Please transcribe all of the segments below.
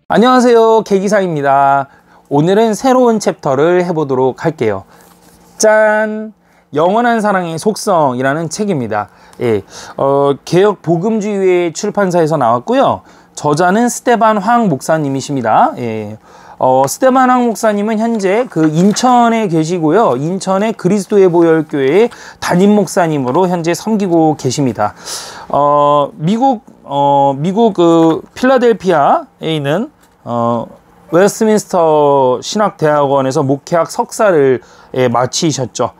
안녕하세요, 개기사입니다. 오늘은 새로운 챕터를 해보도록 할게요. 짠! 영원한 사랑의 속성이라는 책입니다. 예, 개혁 복음주의회 출판사에서 나왔고요. 저자는 스테반 황 목사님이십니다. 예, 스테반 황 목사님은 현재 그 인천에 계시고요. 인천의 그리스도의 보혈교회의 담임 목사님으로 현재 섬기고 계십니다. 미국 그 필라델피아에 있는 웨스트민스터 신학대학원에서 목회학 석사를 마치셨죠.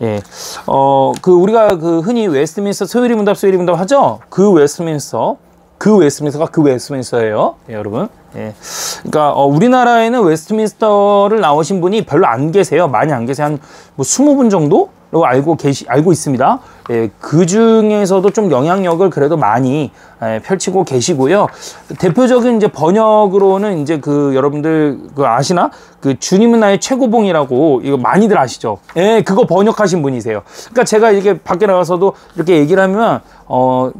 예, 우리가 흔히 웨스트민스터 소요리 문답 하죠? 그 웨스트민스터가 그 웨스트민스터예요. 예, 여러분. 예. 그러니까, 우리나라에는 웨스트민스터를 나오신 분이 별로 안 계세요. 많이 안 계세요. 한 20분 정도? 알고 있습니다. 예, 그 중에서도 좀 영향력을 그래도 많이 펼치고 계시고요. 대표적인 이제 번역으로는 이제 여러분들 아시나? 주님은 나의 최고봉이라고 이거 많이들 아시죠? 예, 그거 번역하신 분이세요. 그러니까 제가 이렇게 밖에 나가서도 이렇게 얘기를 하면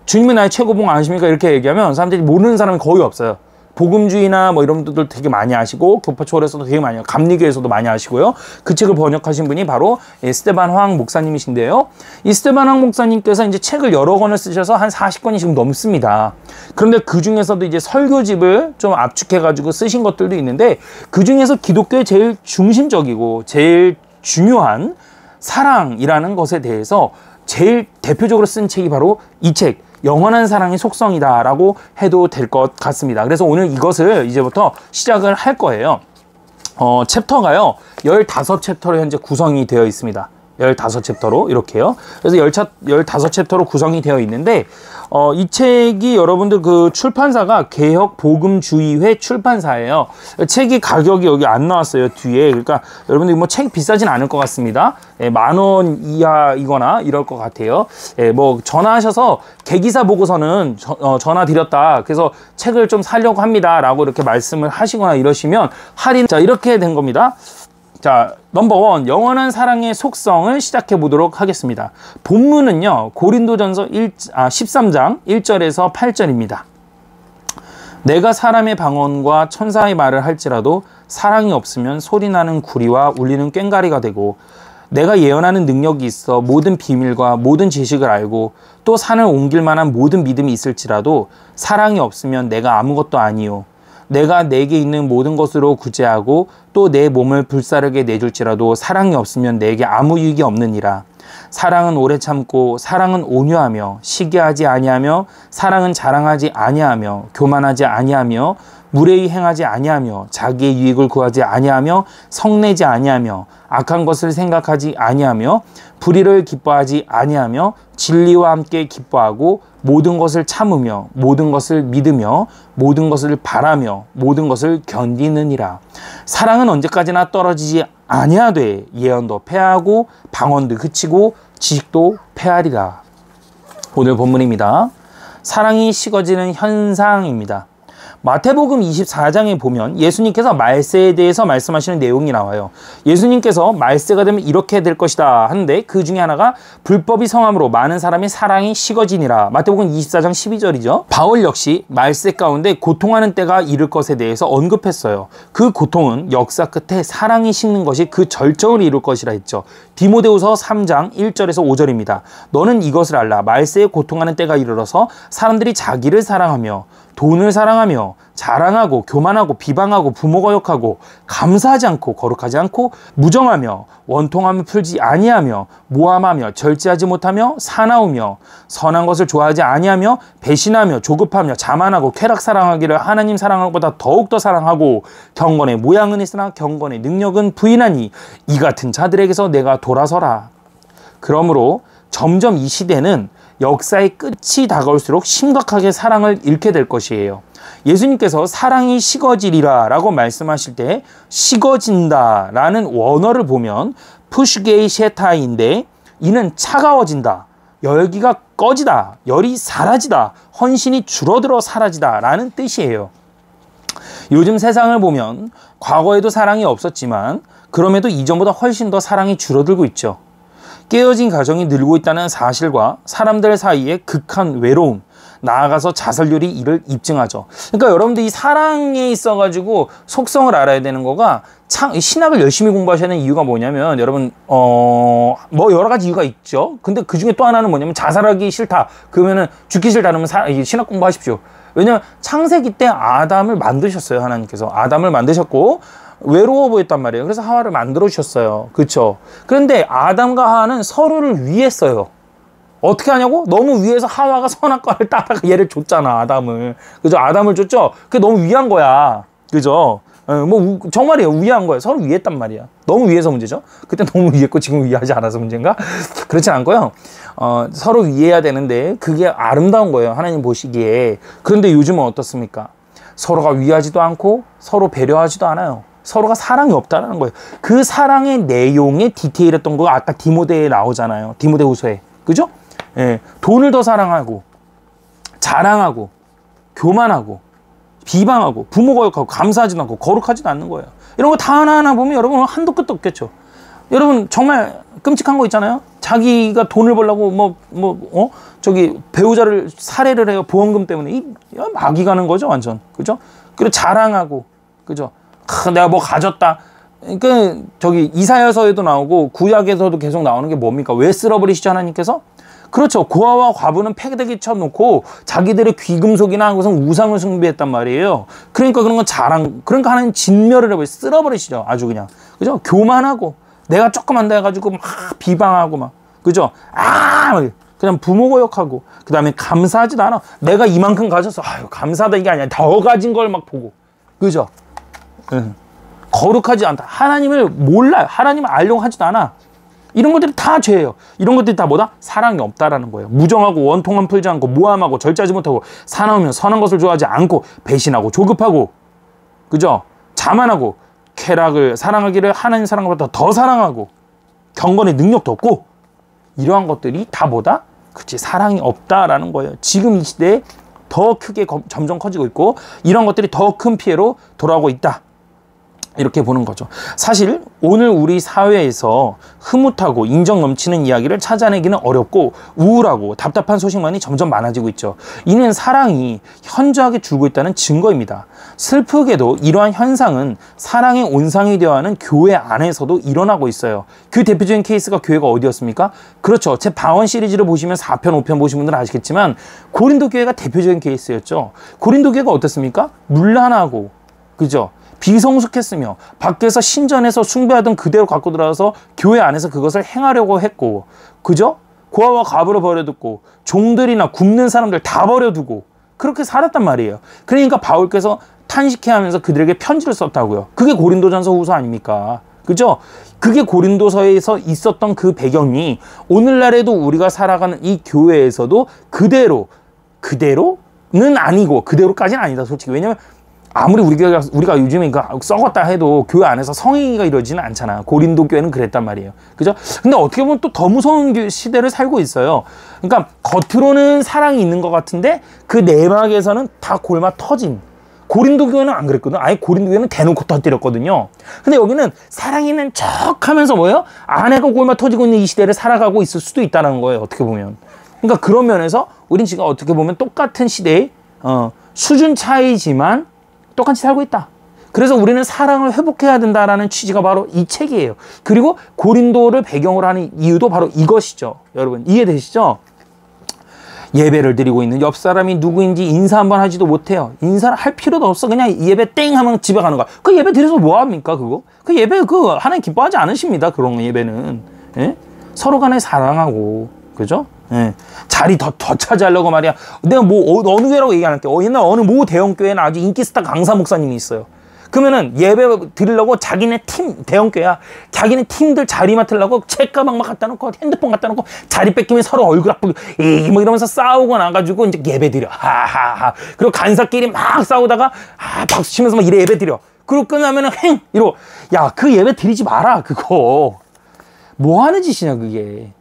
주님은 나의 최고봉 아십니까? 이렇게 얘기하면 사람들이 모르는 사람이 거의 없어요. 복음주의나 뭐 이런 분들 되게 많이 아시고 교파초월에서도 되게 많이 감리교에서도 많이 아시고요. 그 책을 번역하신 분이 바로 스테반 황 목사님이신데요. 이 스테반 황 목사님께서 이제 책을 여러 권을 쓰셔서 한 40권이 지금 넘습니다. 그런데 그 중에서도 이제 설교집을 좀 압축해 가지고 쓰신 것들도 있는데, 그 중에서 기독교의 제일 중심적이고 제일 중요한 사랑이라는 것에 대해서 제일 대표적으로 쓴 책이 바로 이 책, 영원한 사랑의 속성이다 라고 해도 될 것 같습니다. 그래서 오늘 이것을 이제부터 시작을 할 거예요. 챕터가요 15챕터로 현재 구성이 되어 있습니다. 15챕터로 이렇게요. 그래서 15챕터로 구성이 되어 있는데, 이 책이 여러분들 출판사가 개혁 복음주의회 출판사예요. 책이 가격이 여기 안 나왔어요, 뒤에. 그러니까 여러분들 뭐 책 비싸진 않을 것 같습니다. 예, 10,000원 이하이거나 이럴 것 같아요. 예, 뭐 전화하셔서 개기사 보고서는 전화 드렸다, 그래서 책을 좀 사려고 합니다 라고 이렇게 말씀을 하시거나 이러시면 할인. 자, 이렇게 된 겁니다. 자, 넘버 1, 영원한 사랑의 속성을 시작해 보도록 하겠습니다. 본문은요, 고린도전서 13장 1절에서 8절입니다. 내가 사람의 방언과 천사의 말을 할지라도 사랑이 없으면 소리나는 구리와 울리는 꽹과리가 되고, 내가 예언하는 능력이 있어 모든 비밀과 모든 지식을 알고 또 산을 옮길 만한 모든 믿음이 있을지라도 사랑이 없으면 내가 아무것도 아니요, 내가 내게 있는 모든 것으로 구제하고 또 내 몸을 불사르게 내줄지라도 사랑이 없으면 내게 아무 유익이 없느니라. 사랑은 오래 참고 사랑은 온유하며 시기하지 아니하며 사랑은 자랑하지 아니하며 교만하지 아니하며 무례히 행하지 아니하며 자기의 유익을 구하지 아니하며 성내지 아니하며 악한 것을 생각하지 아니하며 불의를 기뻐하지 아니하며 진리와 함께 기뻐하고 모든 것을 참으며 모든 것을 믿으며 모든 것을 바라며 모든 것을 견디느니라. 사랑은 언제까지나 떨어지지 아니하되 예언도 패하고 방언도 그치고 지식도 패하리라. 오늘 본문입니다. 사랑이 식어지는 현상입니다. 마태복음 24장에 보면 예수님께서 말세에 대해서 말씀하시는 내용이 나와요. 예수님께서 말세가 되면 이렇게 될 것이다 하는데, 그 중에 하나가 불법이 성함으로 많은 사람의 사랑이 식어지니라. 마태복음 24장 12절이죠. 바울 역시 말세 가운데 고통하는 때가 이를 것에 대해서 언급했어요. 그 고통은 역사 끝에 사랑이 식는 것이 그 절정을 이룰 것이라 했죠. 디모데후서 3장 1절에서 5절입니다. 너는 이것을 알라. 말세에 고통하는 때가 이르러서 사람들이 자기를 사랑하며 돈을 사랑하며 자랑하고 교만하고 비방하고 부모 거역하고 감사하지 않고 거룩하지 않고 무정하며 원통함을 풀지 아니하며 모함하며 절제하지 못하며 사나우며 선한 것을 좋아하지 아니하며 배신하며 조급하며 자만하고 쾌락 사랑하기를 하나님 사랑하는 것보다 더욱더 사랑하고 경건의 모양은 있으나 경건의 능력은 부인하니 이 같은 자들에게서 내가 돌아서라. 그러므로 점점 이 시대는 역사의 끝이 다가올수록 심각하게 사랑을 잃게 될 것이에요. 예수님께서 사랑이 식어지리라 라고 말씀하실 때 식어진다 라는 원어를 보면 푸시게이 셰타인데, 이는 차가워진다, 열기가 꺼지다, 열이 사라지다, 헌신이 줄어들어 사라지다 라는 뜻이에요. 요즘 세상을 보면 과거에도 사랑이 없었지만 그럼에도 이전보다 훨씬 더 사랑이 줄어들고 있죠. 깨어진 가정이 늘고 있다는 사실과 사람들 사이의 극한 외로움, 나아가서 자살률이 이를 입증하죠. 그러니까 여러분들 이 사랑에 있어가지고 속성을 알아야 되는 거가 참 신학을 열심히 공부하셔야 하는 이유가 뭐냐면 여러분 뭐 여러 가지 이유가 있죠. 근데 그 중에 또 하나는 뭐냐면 자살하기 싫다. 그러면은 죽기 싫다 그러면 신학 공부하십시오. 왜냐면 창세기 때 아담을 만드셨어요. 하나님께서 아담을 만드셨고 외로워 보였단 말이에요. 그래서 하와를 만들어 주셨어요. 그렇죠? 그런데 아담과 하와는 서로를 위했어요. 어떻게 하냐고? 너무 위해서 하와가 선악과를 따다가 얘를 줬잖아, 아담을. 그죠? 아담을 줬죠? 그게 너무 위한 거야. 그죠? 뭐, 정말이에요. 위한 거예요. 서로 위했단 말이야. 너무 위해서 문제죠? 그때 너무 위했고 지금 위하지 않아서 문제인가? 그렇진 않고요. 서로 위해야 되는데 그게 아름다운 거예요. 하나님 보시기에. 그런데 요즘은 어떻습니까? 서로가 위하지도 않고 서로 배려하지도 않아요. 서로가 사랑이 없다는 거예요. 그 사랑의 내용에 디테일했던 거 아까 디모데에 나오잖아요. 디모데후서에. 그죠? 예, 돈을 더 사랑하고 자랑하고 교만하고 비방하고 부모 거역하고 감사하지도 않고 거룩하지도 않는 거예요. 이런 거 다 하나하나 보면 여러분 한도 끝도 없겠죠. 여러분 정말 끔찍한 거 있잖아요. 자기가 돈을 벌려고 저기 배우자를 살해를 해요. 보험금 때문에. 이 마귀 가는 거죠, 완전. 그죠? 그리고 자랑하고, 그죠? 내가 뭐 가졌다. 그러니까 저기 이사야서에도 나오고 구약에서도 계속 나오는 게 뭡니까? 왜 쓸어버리시죠, 하나님께서? 그렇죠. 고아와 과부는 패대기 쳐놓고 자기들의 귀금속이나 무슨 우상을 숭배했단 말이에요. 그러니까 그런 건 자랑, 그러니까 하나님 진멸을 해버리시죠. 쓸어버리시죠. 아주 그냥. 그죠? 교만하고, 내가 조금 한다 해가지고 막 비방하고 막. 그죠? 그냥 부모 거역하고, 그 다음에 감사하지도 않아. 내가 이만큼 가졌어. 아유, 감사하다 이게 아니야. 더 가진 걸 막 보고. 그죠? 거룩하지 않다. 하나님을 몰라요. 하나님을 알려고 하지도 않아. 이런 것들이 다 죄예요. 이런 것들이 다 뭐다? 사랑이 없다라는 거예요. 무정하고 원통함 풀지 않고 모함하고 절제하지 못하고 사나우면 선한 것을 좋아하지 않고 배신하고 조급하고, 그죠? 자만하고 쾌락을 사랑하기를 하나님 사랑보다 더 사랑하고 경건의 능력도 없고, 이러한 것들이 다 뭐다? 그치, 사랑이 없다라는 거예요. 지금 이 시대에 더 크게 점점 커지고 있고 이런 것들이 더 큰 피해로 돌아오고 있다. 이렇게 보는 거죠. 사실 오늘 우리 사회에서 흐뭇하고 인정 넘치는 이야기를 찾아내기는 어렵고 우울하고 답답한 소식만이 점점 많아지고 있죠. 이는 사랑이 현저하게 줄고 있다는 증거입니다. 슬프게도 이러한 현상은 사랑의 온상이 되어가는 교회 안에서도 일어나고 있어요. 그 대표적인 케이스가 교회가 어디였습니까? 그렇죠. 제 방언 시리즈를 보시면 4편, 5편 보신 분들은 아시겠지만 고린도 교회가 대표적인 케이스였죠. 고린도 교회가 어떻습니까? 문란하고, 그죠? 비성숙했으며 밖에서 신전에서 숭배하던 그대로 갖고 들어와서 교회 안에서 그것을 행하려고 했고, 그죠? 고아와 과부를 버려두고 종들이나 굶는 사람들 다 버려두고 그렇게 살았단 말이에요. 그러니까 바울께서 탄식해 하면서 그들에게 편지를 썼다고요. 그게 고린도전서 후서 아닙니까? 그죠? 그게 고린도서에서 있었던 그 배경이 오늘날에도 우리가 살아가는 이 교회에서도 그대로는 아니고, 그대로까지는 아니다 솔직히. 왜냐면 아무리 우리가 요즘에 썩었다 해도 교회 안에서 성행위가 이루어지는 않잖아. 고린도 교회는 그랬단 말이에요. 그죠? 근데 어떻게 보면 또 더 무서운 시대를 살고 있어요. 그러니까 겉으로는 사랑이 있는 것 같은데 그 내막에서는 다 골마 터진. 고린도 교회는 안 그랬거든. 아예 고린도 교회는 대놓고 터뜨렸거든요. 근데 여기는 사랑이 있는 척 하면서 뭐예요? 아내가 골마 터지고 있는 이 시대를 살아가고 있을 수도 있다는 거예요. 어떻게 보면. 그러니까 그런 면에서 우린 지금 어떻게 보면 똑같은 시대의 수준 차이지만 똑같이 살고 있다. 그래서 우리는 사랑을 회복해야 된다라는 취지가 바로 이 책이에요. 그리고 고린도를 배경으로 하는 이유도 바로 이것이죠. 여러분 이해되시죠? 예배를 드리고 있는 옆 사람이 누구인지 인사 한번 하지도 못해요. 인사를 할 필요도 없어. 그냥 예배 땡 하면 집에 가는 거야. 그 예배 드려서 뭐 합니까 그거? 그 예배 하나님 기뻐하지 않으십니다. 그런 예배는. 예? 서로 간에 사랑하고, 그죠? 예. 자리 더 차지하려고 말이야. 내가 뭐 어느 교회라고 얘기 안 할게. 옛날 어느 모 대형 교회는 아주 인기 스타 강사 목사님이 있어요. 그러면은 예배 드리려고 자기네 팀, 대형 교회야, 자기네 팀들 자리 맡으려고 책가방 막 갖다 놓고 핸드폰 갖다 놓고 자리 뺏기면 서로 얼굴 아프고 뭐 이러면서 싸우고 나가지고 이제 예배 드려. 하하하. 그리고 간사끼리 막 싸우다가 박수 치면서 막 이래 예배 드려. 그리고 끝나면은 이러고, 야 그 예배 드리지 마라 그거. 뭐 하는 짓이냐 그게.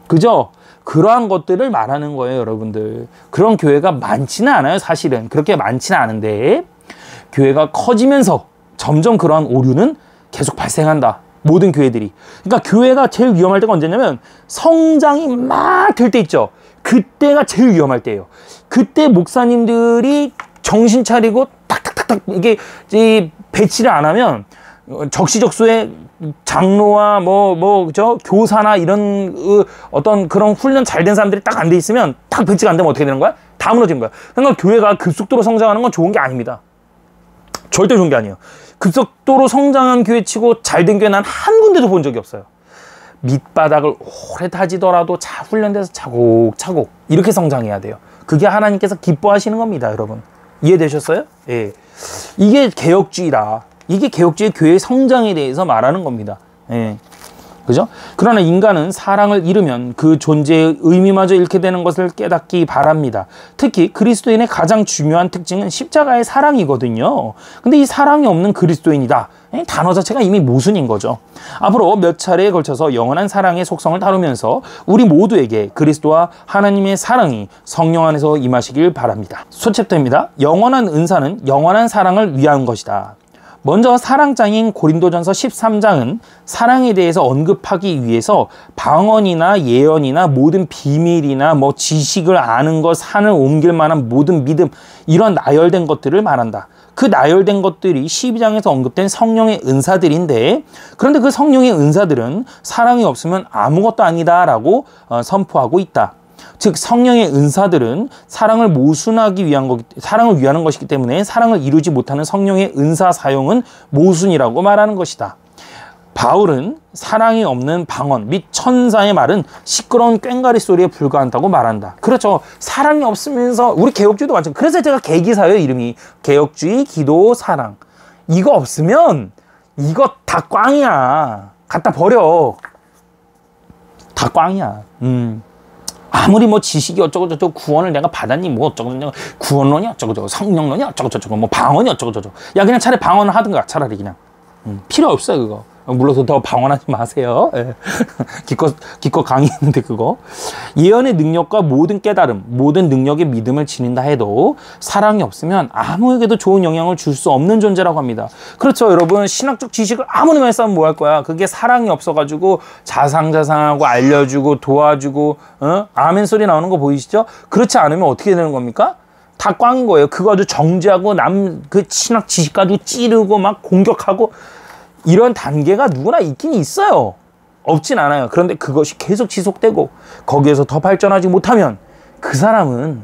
그죠? 그러한 것들을 말하는 거예요, 여러분들. 그런 교회가 많지는 않아요, 사실은. 그렇게 많지는 않은데 교회가 커지면서 점점 그러한 오류는 계속 발생한다. 모든 교회들이. 그러니까 교회가 제일 위험할 때가 언제냐면 성장이 막 될 때 있죠. 그때가 제일 위험할 때예요. 그때 목사님들이 정신 차리고 탁탁탁탁 이게 배치를 안 하면 적시적소에 장로와 그죠? 교사나 이런 어떤 그런 훈련 잘 된 사람들이 딱 안 돼 있으면 딱 배치가 안 되면 어떻게 되는 거야? 다 무너지는 거야. 그러니까 교회가 급속도로 성장하는 건 좋은 게 아닙니다. 절대 좋은 게 아니에요. 급속도로 성장한 교회 치고 잘된 교회 난 한 군데도 본 적이 없어요. 밑바닥을 오래 다지더라도 훈련돼서 차곡차곡 이렇게 성장해야 돼요. 그게 하나님께서 기뻐하시는 겁니다, 여러분. 이해되셨어요? 예. 이게 개혁주의다. 이게 개혁주의 교회의 성장에 대해서 말하는 겁니다. 예. 그죠? 그러나 인간은 사랑을 잃으면 그 존재의 의미마저 잃게 되는 것을 깨닫기 바랍니다. 특히 그리스도인의 가장 중요한 특징은 십자가의 사랑이거든요. 근데 이 사랑이 없는 그리스도인이다. 단어 자체가 이미 모순인 거죠. 앞으로 몇 차례에 걸쳐서 영원한 사랑의 속성을 다루면서 우리 모두에게 그리스도와 하나님의 사랑이 성령 안에서 임하시길 바랍니다. 소챕터입니다. 영원한 은사는 영원한 사랑을 위한 것이다. 먼저 사랑장인 고린도전서 13장은 사랑에 대해서 언급하기 위해서 방언이나 예언이나 모든 비밀이나 지식을 아는 것, 산을 옮길 만한 모든 믿음, 이런 나열된 것들을 말한다. 그 나열된 것들이 12장에서 언급된 성령의 은사들인데, 그런데 그 성령의 은사들은 사랑이 없으면 아무것도 아니다라고 선포하고 있다. 즉 성령의 은사들은 사랑을 모순하기 위한 사랑을 위하는 것이기 때문에 사랑을 이루지 못하는 성령의 은사 사용은 모순이라고 말하는 것이다. 바울은 사랑이 없는 방언 및 천사의 말은 시끄러운 꽹과리 소리에 불과한다고 말한다. 그렇죠. 사랑이 없으면서 우리 개혁주의도 마찬가지. 그래서 제가 개기사예요. 이름이 개혁주의, 기도, 사랑. 이거 없으면 이거 다 꽝이야. 갖다 버려. 다 꽝이야. 아무리 지식이 어쩌고저쩌고 구원을 내가 받았니 어쩌고저쩌고 구원론이 어쩌고저쩌고 성령론이 어쩌고저쩌고 방언이 어쩌고저쩌고 야 그냥 차라리 방언을 하든가 차라리 그냥 필요 없어요 그거. 물러서 더 방언하지 마세요. 예. 기껏 강의했는데 그거. 예언의 능력과 모든 깨달음, 모든 능력의 믿음을 지닌다 해도 사랑이 없으면 아무에게도 좋은 영향을 줄 수 없는 존재라고 합니다. 그렇죠 여러분. 신학적 지식을 아무리 많이 쌓으면 뭐 할 거야. 그게 사랑이 없어가지고 자상자상하고 알려주고 도와주고 아멘 소리 나오는 거 보이시죠? 그렇지 않으면 어떻게 되는 겁니까? 다 꽝인 거예요. 그거 아주 정죄하고 그 신학 지식 가지고 찌르고 막 공격하고 이런 단계가 누구나 있긴 있어요. 없진 않아요. 그런데 그것이 계속 지속되고 거기에서 더 발전하지 못하면 그 사람은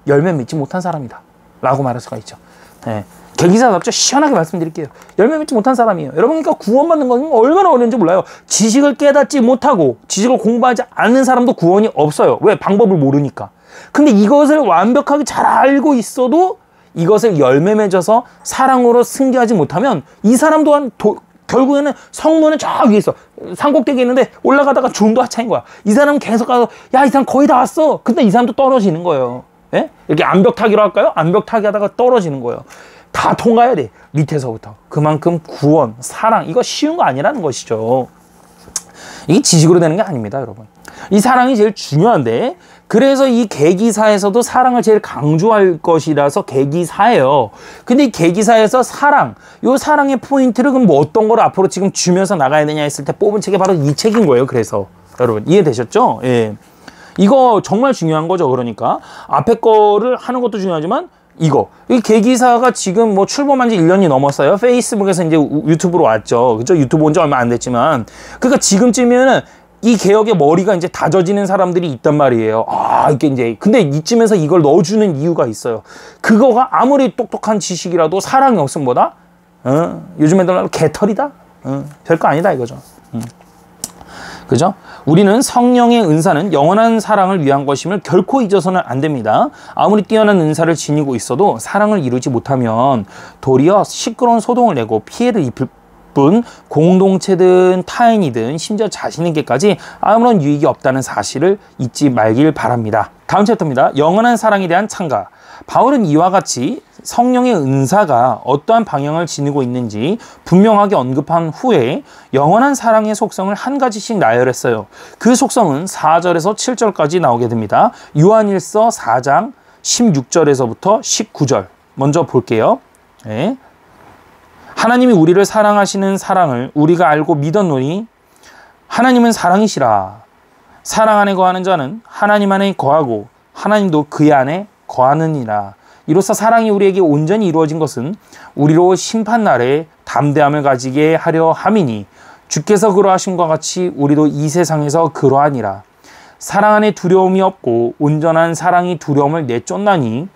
열매 맺지 못한 사람이다 라고 말할 수가 있죠. 네. 개기사답죠. 시원하게 말씀드릴게요. 열매 맺지 못한 사람이에요. 여러분 그러니까 구원받는 건 얼마나 어려운지 몰라요. 지식을 깨닫지 못하고 지식을 공부하지 않는 사람도 구원이 없어요. 왜? 방법을 모르니까. 근데 이것을 완벽하게 잘 알고 있어도 이것을 열매 맺어서 사랑으로 승계하지 못하면 이 사람 또한 결국에는 성문은 저 위에 있어. 산꼭대기에 있는데 올라가다가 중도 하차인 거야. 이 사람은 계속 가서 야, 이 사람 거의 다 왔어. 근데 이 사람도 떨어지는 거예요. 예? 이렇게 암벽타기로 할까요? 암벽타기 하다가 떨어지는 거예요. 다 통과해야 돼. 밑에서부터. 그만큼 구원, 사랑 이거 쉬운 거 아니라는 것이죠. 이게 지식으로 되는 게 아닙니다, 여러분. 이 사랑이 제일 중요한데 그래서 이 계기사에서도 사랑을 제일 강조할 것이라서 계기사예요. 근데 이 계기사에서 요 사랑의 포인트를 그럼 어떤 걸 앞으로 지금 주면서 나가야 되냐 했을 때 뽑은 책이 바로 이 책인 거예요. 그래서 여러분 이해되셨죠? 예. 이거 정말 중요한 거죠. 그러니까 앞에 거를 하는 것도 중요하지만 이 계기사가 지금 출범한 지 1년이 넘었어요. 페이스북에서 이제 유튜브로 왔죠. 그죠? 유튜브 온 지 얼마 안 됐지만 그러니까 지금쯤이면은 이 개혁의 머리가 이제 다져지는 사람들이 있단 말이에요. 이게 이제 근데 이쯤에서 이걸 넣어주는 이유가 있어요. 그거가 아무리 똑똑한 지식이라도 사랑이 없으면 뭐다? 요즘 애들 말로 개털이다? 별거 아니다 이거죠. 그죠? 우리는 성령의 은사는 영원한 사랑을 위한 것임을 결코 잊어서는 안 됩니다. 아무리 뛰어난 은사를 지니고 있어도 사랑을 이루지 못하면 도리어 시끄러운 소동을 내고 피해를 입을 뿐 공동체든 타인이든 심지어 자신에게까지 아무런 유익이 없다는 사실을 잊지 말길 바랍니다. 다음 챕터입니다. 영원한 사랑에 대한 찬가. 바울은 이와 같이 성령의 은사가 어떠한 방향을 지니고 있는지 분명하게 언급한 후에 영원한 사랑의 속성을 한 가지씩 나열했어요. 그 속성은 4절에서 7절까지 나오게 됩니다. 요한일서 4장 16절에서부터 19절 먼저 볼게요. 네. 하나님이 우리를 사랑하시는 사랑을 우리가 알고 믿었노니 하나님은 사랑이시라. 사랑 안에 거하는 자는 하나님 안에 거하고 하나님도 그의 안에 거하느니라. 이로써 사랑이 우리에게 온전히 이루어진 것은 우리로 심판날에 담대함을 가지게 하려 함이니 주께서 그러하심과 같이 우리도 이 세상에서 그러하니라. 사랑 안에 두려움이 없고 온전한 사랑이 두려움을 내쫓나니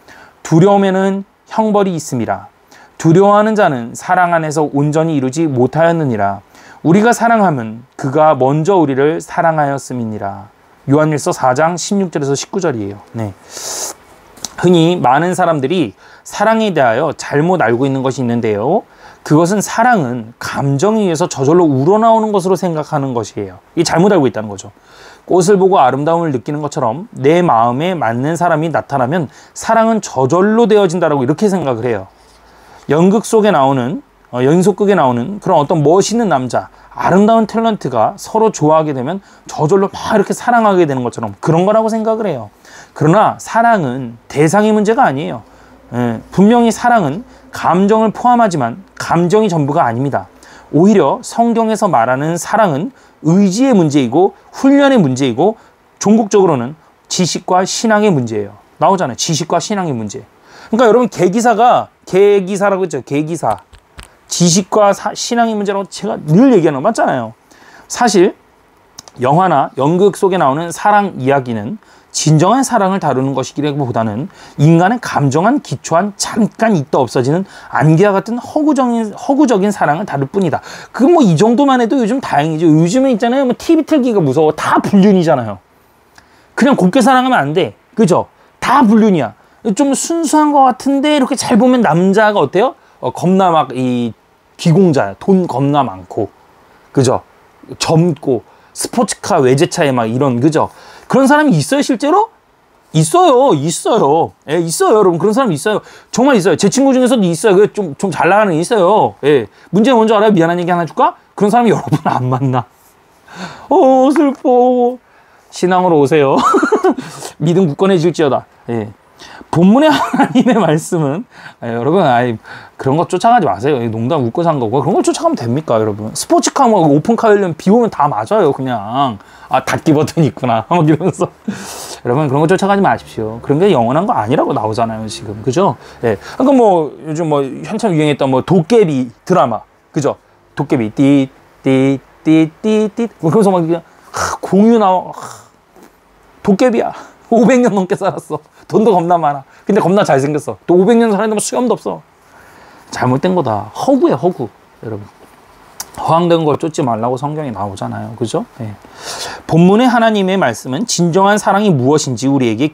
두려움에는 형벌이 있음이라. 두려워하는 자는 사랑 안에서 온전히 이루지 못하였느니라. 우리가 사랑하면 그가 먼저 우리를 사랑하였음이니라. 요한일서 4장 16절에서 19절이에요. 네. 흔히 많은 사람들이 사랑에 대하여 잘못 알고 있는 것이 있는데요. 그것은 사랑은 감정에 의해서 저절로 우러나오는 것으로 생각하는 것이에요. 이게 잘못 알고 있다는 거죠. 꽃을 보고 아름다움을 느끼는 것처럼 내 마음에 맞는 사람이 나타나면 사랑은 저절로 되어진다라고 이렇게 생각을 해요. 연극극에 나오는 그런 어떤 멋있는 남자, 아름다운 탤런트가 서로 좋아하게 되면 저절로 막 이렇게 사랑하게 되는 것처럼 그런 거라고 생각을 해요. 그러나 사랑은 대상의 문제가 아니에요. 분명히 사랑은 감정을 포함하지만 감정이 전부가 아닙니다. 오히려 성경에서 말하는 사랑은 의지의 문제이고 훈련의 문제이고 종국적으로는 지식과 신앙의 문제예요. 나오잖아요. 지식과 신앙의 문제. 그러니까 여러분 계기사라고 했죠. 계기사. 지식과 신앙의 문제라고 제가 늘 얘기하는 거 맞잖아요. 사실 영화나 연극 속에 나오는 사랑 이야기는 진정한 사랑을 다루는 것이기보다는 인간의 감정한 기초한 잠깐 있다 없어지는 안개와 같은 허구적인 사랑을 다룰 뿐이다. 그 뭐 이 정도만 해도 요즘 다행이죠. 요즘에 있잖아요. 뭐 TV 틀기가 무서워. 다 불륜이잖아요. 그냥 곱게 사랑하면 안 돼. 그죠? 다 불륜이야. 좀 순수한 것 같은데 이렇게 잘 보면 남자가 어때요? 겁나 막 이 귀공자야. 돈 겁나 많고. 그죠? 젊고 스포츠카 외제차에 막 이런 그죠? 그런 사람이 있어요, 실제로? 있어요. 예, 있어요, 여러분. 그런 사람이 있어요. 정말 있어요. 제 친구 중에서도 있어요. 좀 잘 나가는 게 있어요. 예. 문제는 뭔지 알아요? 미안한 얘기 하나 줄까? 그런 사람이 여러분 안 만나. 슬퍼. 신앙으로 오세요. 믿음 굳건해질지어다. 예. 본문의 하나님의 말씀은 여러분 그런 거 쫓아가지 마세요. 농담 웃고 산 거고 그런 걸 쫓아가면 됩니까 여러분? 스포츠카 뭐 오픈카 열려면 비 오면 다 맞아요. 그냥 닫기 버튼이 있구나 막 이러면서 여러분 그런 거 쫓아가지 마십시오. 그런 게 영원한 거 아니라고 나오잖아요 지금. 그죠? 예. 그러니까 뭐 요즘 뭐 한참 유행했던 뭐 도깨비 드라마 그죠? 도깨비 띠띠띠띠띠 그러면서 막 그냥 공유 나와. 도깨비야. 500년 넘게 살았어. 돈도 겁나 많아. 근데 겁나 잘생겼어. 또 500년 살았는데 뭐 수염도 없어. 잘못된 거다. 허구야, 허구. 여러분. 허황된 걸 쫓지 말라고 성경에 나오잖아요. 그죠? 네. 본문의 하나님의 말씀은 진정한 사랑이 무엇인지 우리에게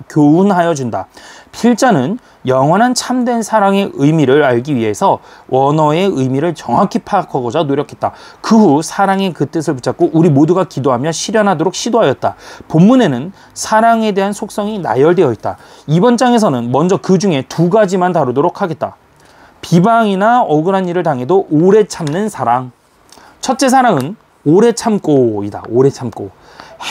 교훈하여 준다. 필자는 영원한 참된 사랑의 의미를 알기 위해서 원어의 의미를 정확히 파악하고자 노력했다. 그 후 사랑의 그 뜻을 붙잡고 우리 모두가 기도하며 실현하도록 시도하였다. 본문에는 사랑에 대한 속성이 나열되어 있다. 이번 장에서는 먼저 그 중에 두 가지만 다루도록 하겠다. 비방이나 억울한 일을 당해도 오래 참는 사랑. 첫째 사랑은 오래 참고이다. 오래 참고.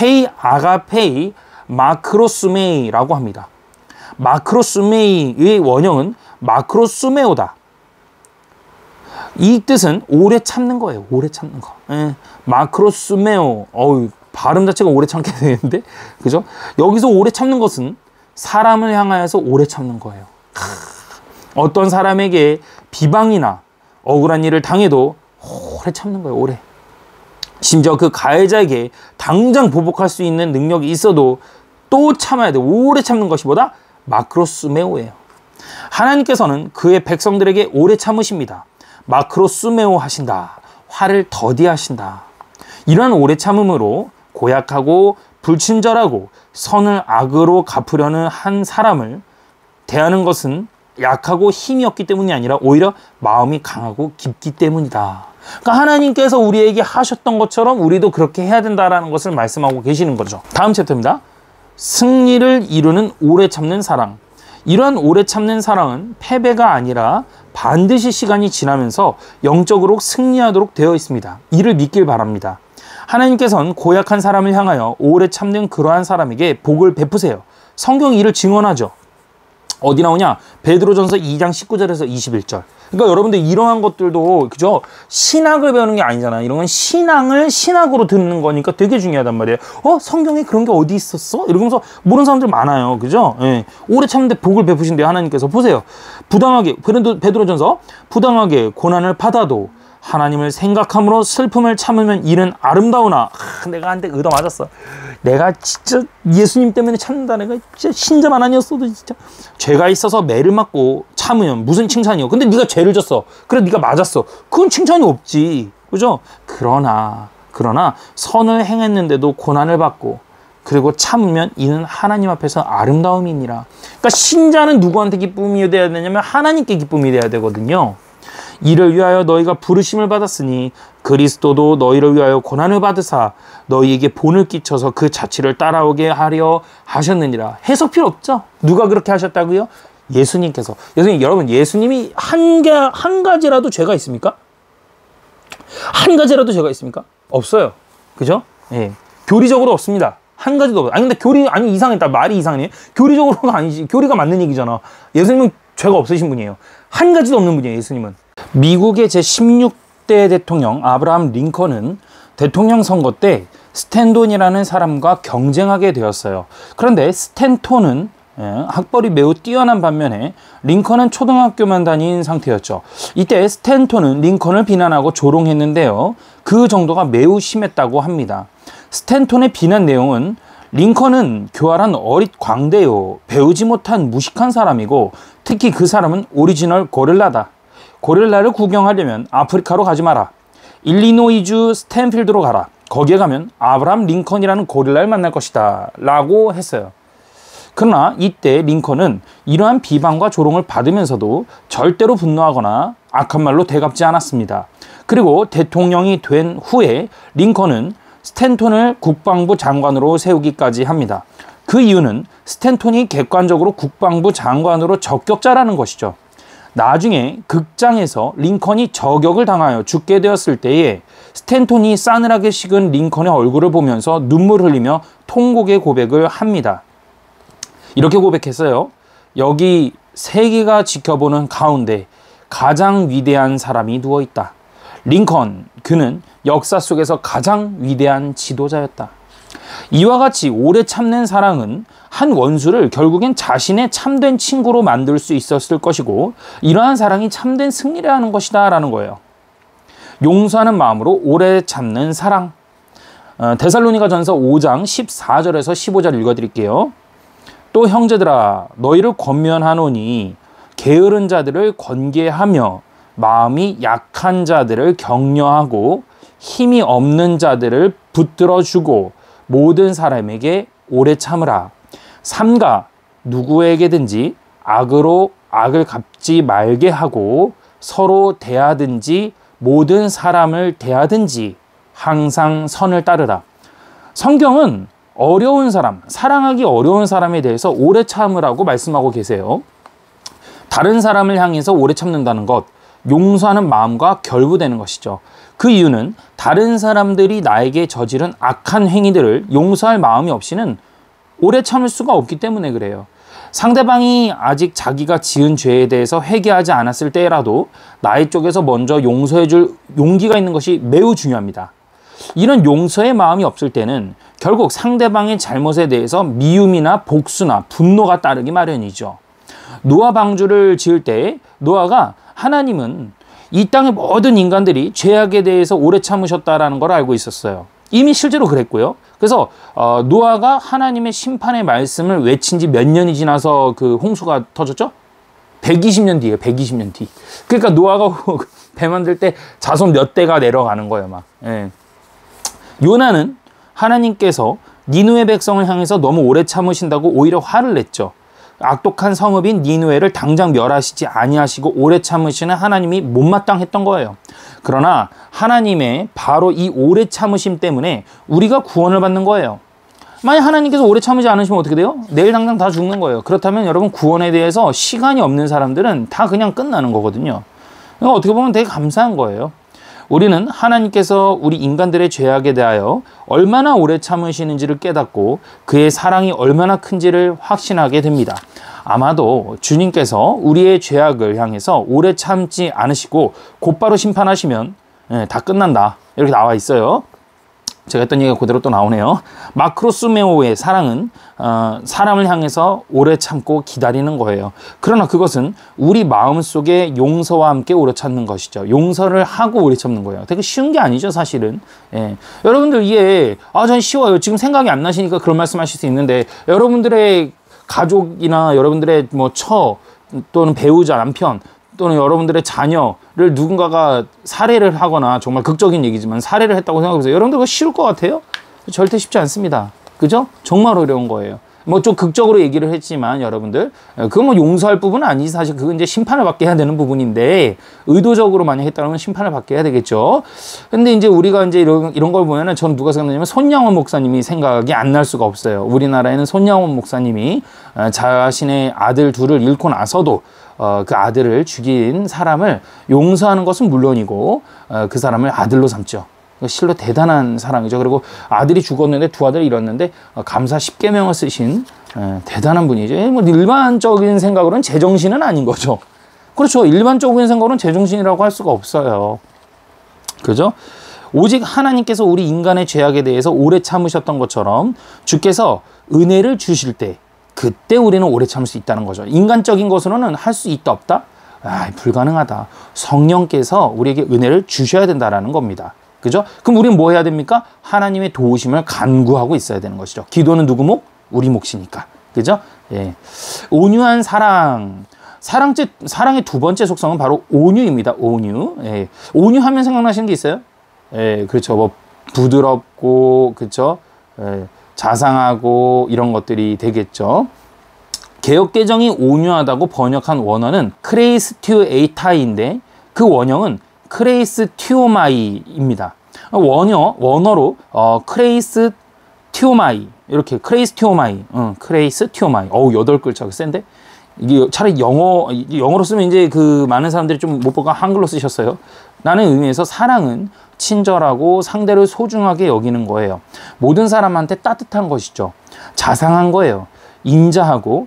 헤이 아가페이 마크로스메이라고 합니다. 마크로스메이의 원형은 마크로스메오다. 이 뜻은 오래 참는 거예요. 오래 참는 거. 마크로스메오. 발음 자체가 오래 참게 되는데, 그죠? 여기서 오래 참는 것은 사람을 향하여서 오래 참는 거예요. 어떤 사람에게 비방이나 억울한 일을 당해도 오래 참는 거예요. 오래. 심지어 그 가해자에게 당장 보복할 수 있는 능력이 있어도 또 참아야 돼. 오래 참는 것이 뭐다? 마크로스메오예요. 하나님께서는 그의 백성들에게 오래 참으십니다. 마크로스메오 하신다. 화를 더디하신다. 이러한 오래 참음으로 고약하고 불친절하고 선을 악으로 갚으려는 한 사람을 대하는 것은 약하고 힘이 없기 때문이 아니라 오히려 마음이 강하고 깊기 때문이다. 그러니까 하나님께서 우리에게 하셨던 것처럼 우리도 그렇게 해야 된다라는 것을 말씀하고 계시는 거죠. 다음 챕터입니다. 승리를 이루는 오래 참는 사랑. 이러한 오래 참는 사랑은 패배가 아니라 반드시 시간이 지나면서 영적으로 승리하도록 되어 있습니다. 이를 믿길 바랍니다. 하나님께서는 고약한 사람을 향하여 오래 참는 그러한 사람에게 복을 베푸세요. 성경이 이를 증언하죠. 어디 나오냐? 베드로전서 2장 19절에서 21절. 그러니까 여러분들 이러한 것들도 그죠? 신학을 배우는 게 아니잖아. 이런 건 신앙을 신학으로 듣는 거니까 되게 중요하단 말이에요. 성경에 그런 게 어디 있었어? 이러면서 모르는 사람들 많아요. 그죠? 예. 오래 참는데 복을 베푸신대요. 하나님께서. 보세요. 부당하게 베드로전서 부당하게 고난을 받아도 하나님을 생각함으로 슬픔을 참으면 이는 아름다우나. 내가 한테 얻어 맞았어. 내가 진짜 예수님 때문에 참는다. 내가 진짜 신자만 아니었어도 진짜 죄가 있어서 매를 맞고 참으면 무슨 칭찬이요? 근데 네가 죄를 졌어. 그래 네가 맞았어. 그건 칭찬이 없지. 그죠? 그러나 선을 행했는데도 고난을 받고 그리고 참으면 이는 하나님 앞에서 아름다움이니라. 그러니까 신자는 누구한테 기쁨이 돼야 되냐면 하나님께 기쁨이 돼야 되거든요. 이를 위하여 너희가 부르심을 받았으니 그리스도도 너희를 위하여 고난을 받으사 너희에게 본을 끼쳐서 그 자취를 따라오게 하려 하셨느니라. 해석 필요 없죠? 누가 그렇게 하셨다고요? 예수님께서. 여러분 예수님이 한 가지라도 죄가 있습니까? 한 가지라도 죄가 있습니까? 없어요. 그죠? 예. 교리적으로 없습니다. 한 가지도 없어요. 근데 이상했다. 말이 이상해. 교리적으로가 아니지. 교리가 맞는 얘기잖아. 예수님은 죄가 없으신 분이에요. 한 가지도 없는 분이에요. 예수님은. 미국의 제16대 대통령 아브라함 링컨은 대통령 선거 때 스탠톤이라는 사람과 경쟁하게 되었어요. 그런데 스탠톤은 학벌이 매우 뛰어난 반면에 링컨은 초등학교만 다닌 상태였죠. 이때 스탠톤은 링컨을 비난하고 조롱했는데요. 그 정도가 매우 심했다고 합니다. 스탠톤의 비난 내용은 링컨은 교활한 어릿 광대요. 배우지 못한 무식한 사람이고 특히 그 사람은 오리지널 고릴라다. 고릴라를 구경하려면 아프리카로 가지 마라. 일리노이주 스탠필드로 가라. 거기에 가면 아브라함 링컨이라는 고릴라를 만날 것이다. 라고 했어요. 그러나 이때 링컨은 이러한 비방과 조롱을 받으면서도 절대로 분노하거나 악한 말로 대갚지 않았습니다. 그리고 대통령이 된 후에 링컨은 스탠톤을 국방부 장관으로 세우기까지 합니다. 그 이유는 스탠톤이 객관적으로 국방부 장관으로 적격자라는 것이죠. 나중에 극장에서 링컨이 저격을 당하여 죽게 되었을 때에 스탠톤이 싸늘하게 식은 링컨의 얼굴을 보면서 눈물 흘리며 통곡의 고백을 합니다. 이렇게 고백했어요. 여기 세계가 지켜보는 가운데 가장 위대한 사람이 누워있다. 링컨, 그는 역사 속에서 가장 위대한 지도자였다. 이와 같이 오래 참는 사랑은 한 원수를 결국엔 자신의 참된 친구로 만들 수 있었을 것이고 이러한 사랑이 참된 승리를 하는 것이다 라는 거예요. 용서하는 마음으로 오래 참는 사랑. 데살로니가 전서 5장 14절에서 15절 읽어드릴게요. 또 형제들아 너희를 권면하노니 게으른 자들을 권계하며 마음이 약한 자들을 격려하고 힘이 없는 자들을 붙들어주고 모든 사람에게 오래 참으라. 삼가 누구에게든지 악으로 악을 갚지 말게 하고 서로 대하든지 모든 사람을 대하든지 항상 선을 따르라. 성경은 어려운 사람, 사랑하기 어려운 사람에 대해서 오래 참으라고 말씀하고 계세요. 다른 사람을 향해서 오래 참는다는 것, 용서하는 마음과 결부되는 것이죠. 그 이유는 다른 사람들이 나에게 저지른 악한 행위들을 용서할 마음이 없이는 오래 참을 수가 없기 때문에 그래요. 상대방이 아직 자기가 지은 죄에 대해서 회개하지 않았을 때라도 나의 쪽에서 먼저 용서해줄 용기가 있는 것이 매우 중요합니다. 이런 용서의 마음이 없을 때는 결국 상대방의 잘못에 대해서 미움이나 복수나 분노가 따르기 마련이죠. 노아 방주를 지을 때 노아가 하나님은 이 땅의 모든 인간들이 죄악에 대해서 오래 참으셨다라는 걸 알고 있었어요. 이미 실제로 그랬고요. 그래서 노아가 하나님의 심판의 말씀을 외친 지 몇 년이 지나서 그 홍수가 터졌죠? 120년 뒤에요. 120년 뒤. 그러니까 노아가 배 만들 때 자손 몇 대가 내려가는 거예요. 막. 예. 요나는 하나님께서 니누의 백성을 향해서 너무 오래 참으신다고 오히려 화를 냈죠. 악독한 성읍인 니누에를 당장 멸하시지 아니하시고 오래 참으시는 하나님이 못마땅했던 거예요. 그러나 하나님의 바로 이 오래 참으심 때문에 우리가 구원을 받는 거예요. 만약 하나님께서 오래 참으지 않으시면 어떻게 돼요? 내일 당장 다 죽는 거예요. 그렇다면 여러분 구원에 대해서 시간이 없는 사람들은 다 그냥 끝나는 거거든요. 그러니까 어떻게 보면 되게 감사한 거예요. 우리는 하나님께서 우리 인간들의 죄악에 대하여 얼마나 오래 참으시는지를 깨닫고 그의 사랑이 얼마나 큰지를 확신하게 됩니다. 아마도 주님께서 우리의 죄악을 향해서 오래 참지 않으시고 곧바로 심판하시면 다 끝난다. 이렇게 나와 있어요. 제가 했던 얘기가 그대로 또 나오네요. 마크로스메오의 사랑은 사람을 향해서 오래 참고 기다리는 거예요. 그러나 그것은 우리 마음속에 용서와 함께 오래 참는 것이죠. 용서를 하고 오래 참는 거예요. 되게 쉬운 게 아니죠, 사실은. 예. 여러분들 이해, 전 쉬워요. 지금 생각이 안 나시니까 그런 말씀 하실 수 있는데, 여러분들의 가족이나 여러분들의 뭐 또는 배우자, 남편, 또는 여러분들의 자녀를 누군가가 살해를 하거나, 정말 극적인 얘기지만 살해를 했다고 생각해보세요. 여러분들 그거 쉬울 것 같아요? 절대 쉽지 않습니다. 그죠? 정말 어려운 거예요. 뭐 좀 극적으로 얘기를 했지만 여러분들, 그건 뭐 용서할 부분은 아니지. 사실 그건 이제 심판을 받게 해야 되는 부분인데, 의도적으로 만약 했다면 심판을 받게 해야 되겠죠. 근데 이제 우리가 이제 이런 걸 보면은, 저는 누가 생각나냐면 손양원 목사님이 생각이 안 날 수가 없어요. 우리나라에는 손양원 목사님이 자신의 아들 둘을 잃고 나서도 그 아들을 죽인 사람을 용서하는 것은 물론이고 그 사람을 아들로 삼죠. 실로 대단한 사랑이죠. 그리고 아들이 죽었는데 두 아들을 잃었는데 감사 10계명을 쓰신 대단한 분이죠. 뭐 일반적인 생각으로는 제정신은 아닌 거죠. 그렇죠. 일반적인 생각으로는 제정신이라고 할 수가 없어요. 그죠? 오직 하나님께서 우리 인간의 죄악에 대해서 오래 참으셨던 것처럼 주께서 은혜를 주실 때 그때 우리는 오래 참을 수 있다는 거죠. 인간적인 것으로는 할 수 있다 없다? 불가능하다. 성령께서 우리에게 은혜를 주셔야 된다라는 겁니다. 그죠? 그럼 우리는 뭐 해야 됩니까? 하나님의 도우심을 간구하고 있어야 되는 것이죠. 기도는 누구 목? 우리 몫이니까. 그죠? 예. 온유한 사랑. 사랑의 두 번째 속성은 바로 온유입니다. 온유. 예. 온유하면 생각나시는 게 있어요? 예, 그렇죠. 뭐 부드럽고, 그렇죠? 예. 자상하고 이런 것들이 되겠죠. 개역개정이 온유하다고 번역한 원어는 크레이스티오에이타이인데 그 원형은 크레이스티오마이입니다. 원어로 크레이스티오마이, 이렇게 크레이스티오마이, 크레이스티오마이. 8글자가 센데? 이게 차라리 영어로 쓰면 이제 그 많은 사람들이 좀 못 보고 한글로 쓰셨어요. 라는 의미에서 사랑은 친절하고 상대를 소중하게 여기는 거예요. 모든 사람한테 따뜻한 것이죠. 자상한 거예요. 인자하고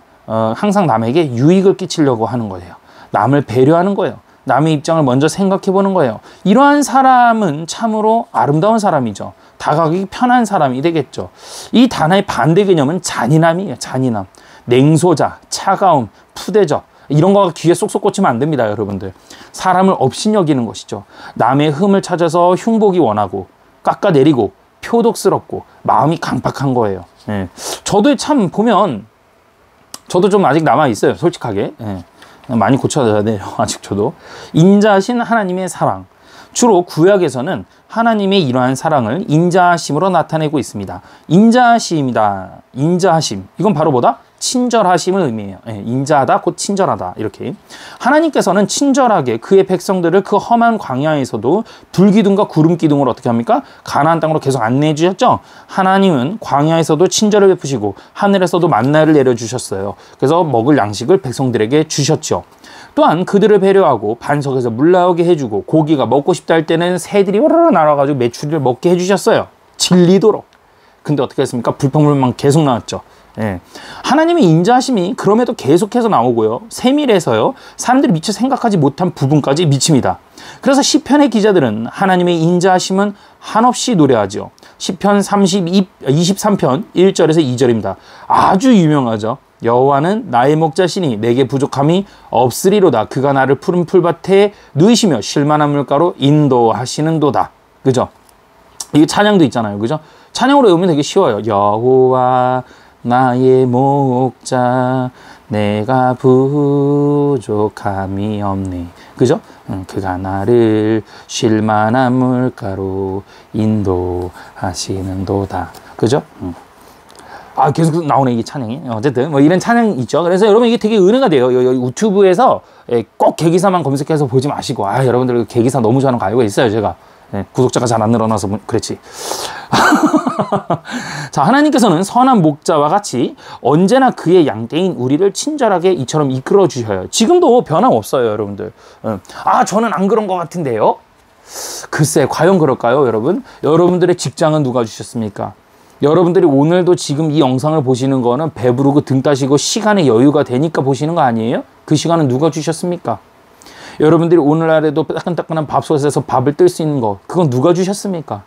항상 남에게 유익을 끼치려고 하는 거예요. 남을 배려하는 거예요. 남의 입장을 먼저 생각해 보는 거예요. 이러한 사람은 참으로 아름다운 사람이죠. 다가가기 편한 사람이 되겠죠. 이 단어의 반대 개념은 잔인함이에요. 잔인함. 냉소자, 차가움, 푸대접, 이런 거가 귀에 쏙쏙 꽂히면 안 됩니다, 여러분들. 사람을 업신여기는 것이죠. 남의 흠을 찾아서 흉보기 원하고 깎아내리고 표독스럽고 마음이 강팍한 거예요. 예. 저도 참 보면 저도 좀 아직 남아있어요, 솔직하게. 예. 많이 고쳐야 돼요, 아직 저도. 인자하신 하나님의 사랑. 주로 구약에서는 하나님의 이러한 사랑을 인자하심으로 나타내고 있습니다. 인자하심이다. 인자하심. 이건 바로 뭐다? 친절하심을 의미해요. 인자하다, 곧 친절하다. 이렇게. 하나님께서는 친절하게 그의 백성들을 그 험한 광야에서도 불기둥과 구름기둥을 어떻게 합니까? 가나안 땅으로 계속 안내해 주셨죠? 하나님은 광야에서도 친절을 베푸시고 하늘에서도 만나를 내려주셨어요. 그래서 먹을 양식을 백성들에게 주셨죠. 또한 그들을 배려하고 반석에서 물 나오게 해주고 고기가 먹고 싶다 할 때는 새들이 오르르 날아가지고 메추리를 먹게 해주셨어요. 질리도록. 근데 어떻게 했습니까? 불평불만 계속 나왔죠. 예. 하나님의 인자하심이 그럼에도 계속해서 나오고요. 세밀해서요. 사람들이 미처 생각하지 못한 부분까지 미칩니다. 그래서 시편의 기자들은 하나님의 인자하심은 한없이 노래하죠. 시편 23편 1절에서 2절입니다. 아주 유명하죠. 여호와는 나의 목자시니 내게 부족함이 없으리로다. 그가 나를 푸른 풀밭에 누이시며 쉴만한 물가로 인도하시는도다. 그죠? 이게 찬양도 있잖아요. 그죠? 찬양으로 외우면 되게 쉬워요. 여호와 나의 목자 내가 부족함이 없네. 그죠? 그가 나를 쉴만한 물가로 인도하시는도다. 그죠? 계속 나오네, 이게 찬양이. 어쨌든, 뭐, 이런 찬양이 있죠. 그래서 여러분, 이게 되게 은혜가 돼요. 유튜브에서 꼭 개기사만 검색해서 보지 마시고, 여러분들 개기사 너무 좋아하는 거 알고 있어요, 제가. 구독자가 잘 안 늘어나서, 그렇지. 자, 하나님께서는 선한 목자와 같이 언제나 그의 양떼인 우리를 친절하게 이처럼 이끌어 주셔요. 지금도 변함없어요, 여러분들. 저는 안 그런 것 같은데요? 글쎄 과연 그럴까요, 여러분? 여러분들의 직장은 누가 주셨습니까? 여러분들이 오늘도 지금 이 영상을 보시는 거는 배부르고 등 따시고 시간에 여유가 되니까 보시는 거 아니에요? 그 시간은 누가 주셨습니까? 여러분들이 오늘날에도 따끈따끈한 밥솥에서 밥을 뜰 수 있는 거, 그건 누가 주셨습니까?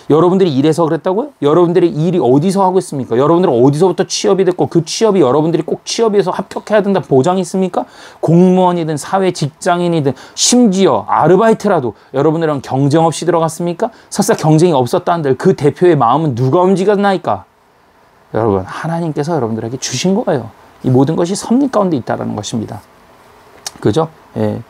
여러분들이 일해서 그랬다고요? 여러분들이 일이 어디서 하고 있습니까? 여러분들은 어디서부터 취업이 됐고 그 취업이 여러분들이 꼭 취업에서 합격해야 된다 보장이 있습니까? 공무원이든 사회 직장인이든 심지어 아르바이트라도 여러분들은 경쟁 없이 들어갔습니까? 설사 경쟁이 없었다 한들 그 대표의 마음은 누가 움직였나이까? 여러분, 하나님께서 여러분들에게 주신 거예요. 이 모든 것이 섭리 가운데 있다는 것입니다. 그죠? 예.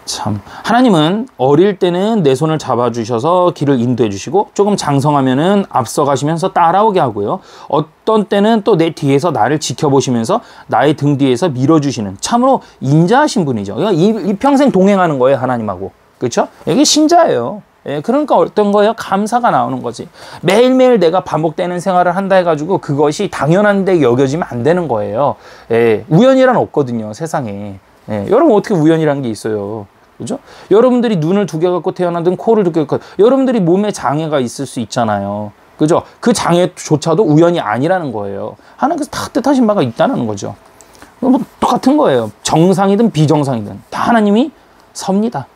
참, 하나님은 어릴 때는 내 손을 잡아주셔서 길을 인도해 주시고 조금 장성하면은 앞서가시면서 따라오게 하고요. 어떤 때는 또 내 뒤에서 나를 지켜보시면서 나의 등 뒤에서 밀어주시는 참으로 인자하신 분이죠. 이 평생 동행하는 거예요, 하나님하고. 그렇죠? 이게 신자예요. 예, 그러니까 어떤 거예요? 감사가 나오는 거지. 매일매일 내가 반복되는 생활을 한다 해가지고 그것이 당연한데 여겨지면 안 되는 거예요. 예, 우연이란 없거든요, 세상에. 예, 여러분 어떻게 우연이라는 게 있어요? 그죠? 여러분들이 눈을 두 개 갖고 태어나든 코를 두 개 갖고 여러분들이 몸에 장애가 있을 수 있잖아요. 그죠? 그 장애조차도 우연이 아니라는 거예요. 하나님께서 다 뜻하신 바가 있다는 거죠. 뭐 똑같은 거예요. 정상이든 비정상이든 다 하나님이 섭니다.